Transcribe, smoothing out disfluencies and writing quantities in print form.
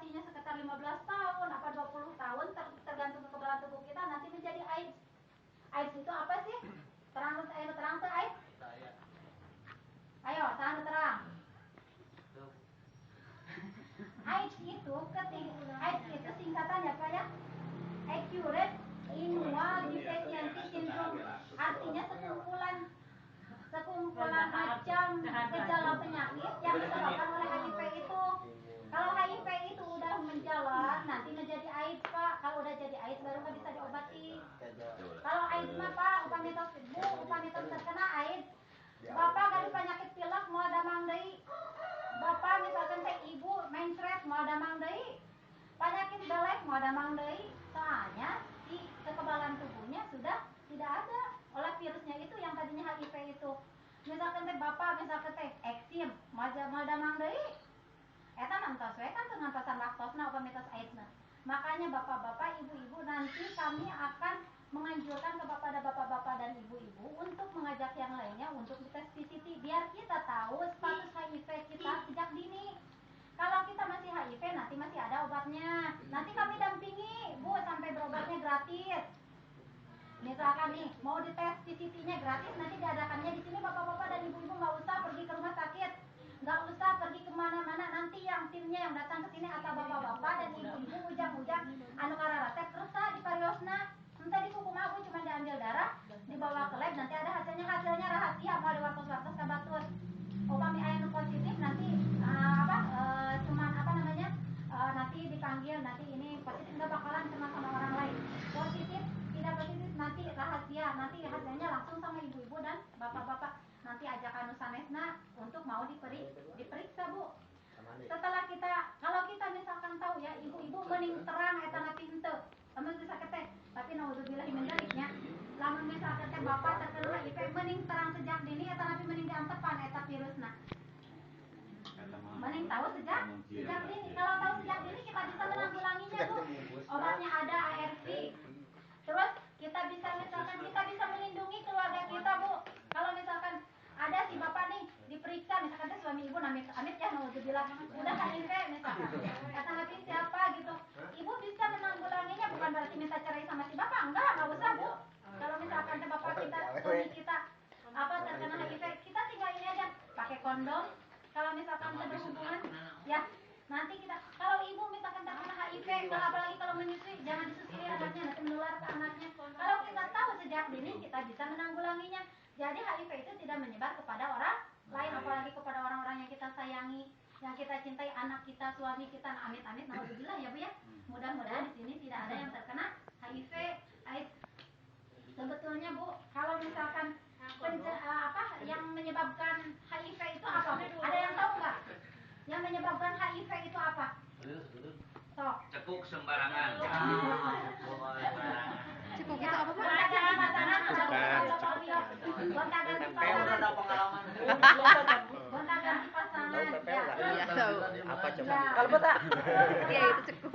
inkubasinya sekitar 15 tahun, apa 20 tahun, tergantung kekebalan tubuh kita nanti menjadi AIDS. AIDS itu apa sih? Terang tuh AIDS. Ayo, terang. AIDS itu singkatannya apa ya? Acute Immunodeficiency Syndrome. Artinya sekumpulan macam gejala penyakit yang disebabkan oleh HIV itu. Kalau HIV itu udah menjalan, nanti menjadi AIDS, Pak. Kalau udah jadi AIDS baru nggak bisa diobati. Kalau AIDS mah, Pak, upami tos terkena AIDS, Bapak kalau penyakit pilek mau damang deui. Bapak misalkan teh ibu mencret mau damang deui. Penyakit belek mau damang deui. Soalnya si kekebalan tubuhnya sudah tidak ada oleh virusnya itu yang tadinya HIV itu. Misalkan teh Bapak eksim mau damang deui. Eta mantos we kan pengantosan laktosna upami tos AIDS-na. Makanya bapak-bapak, ibu-ibu nanti kami akan menganjurkan kepada bapak-bapak dan ibu-ibu untuk mengajak yang lainnya untuk dites PCT biar kita tahu status HIV kita sejak dini. Kalau kita masih HIV nanti masih ada obatnya. Nanti kami dampingi, Bu, sampai berobatnya gratis. Misalkan nih mau dites PCT-nya gratis, nanti diadakannya di sini bapak-bapak dan ibu-ibu nggak usah pergi ke rumah sakit. Nggak usah pergi kemana-mana, nanti yang timnya yang datang ke sini atau bapak-bapak dan ibu-ibu ujang-ujang anu kararatek kersa di pariosna. Entah di kuku mah cuma diambil darah, dibawa ke lab, nanti ada hasilnya rahasia, mau ada waktu-waktu kabatur. Upami aya nu positif nanti nanti dipanggil, nanti ini positif nggak bakalan sama orang lain. Positif, tidak positif nanti rahasia, nanti hasilnya langsung sama ibu-ibu dan bapak-bapak. Nanti ajak anu sanesna untuk mau diperiksa, Bu. Setelah kalau kita misalkan tahu ya, ibu-ibu mending terang eta na pinte. Amun bisa teh, tapi naudzubillah min dzaliknya. Lamun misalkan teh bapak terkena HIV mending terang sejak dini eta napi mending diantepan eta virusna. Mending tahu sejak dini. Kalau tahu sejak dini kita bisa menanggulanginya, Bu. Obatnya ada ARV. Terus kita bisa melindungi keluarga kita, Bu. Kalau misalkan ada si bapak nih diperiksa, misalkan teh suami ibu amit ya naudzubillah udah HIV misalkan. Kata nabi siapa gitu. Ibu bisa menanggulanginya, bukan berarti minta cerai sama si bapak. Enggak usah, Bu. Kalau misalkan teh bapak kita, suami kita terkena HIV, kita tinggal ini aja pakai kondom. Kalau misalkan berhubungan ya nanti kita, kalau ibu misalkan terkena HIV, apalagi kalau menyusui, jangan disusui anaknya, nanti menular ke anaknya. Kalau kita tahu sejak dini, kita bisa menanggulanginya. Jadi HIV itu tidak menyebar kepada orang lain, apalagi kepada orang-orang yang kita sayangi, yang kita cintai, anak kita, suami kita. Nah, amit-amit, naudzubillah ya, Bu ya. Mudah-mudahan di sini tidak ada yang terkena HIV, AIDS. Sebetulnya, Bu, kalau misalkan yang menyebabkan HIV itu apa? Ada yang tahu nggak? Yang menyebabkan HIV itu apa? Sok. Cekuk sembarangan. Cekuk itu apa, Pak? Gonta-ganti pasangan. Gonta-ganti pasangan. Iya, tahu. Apa coba? Kalau Pak, ya itu cekuk.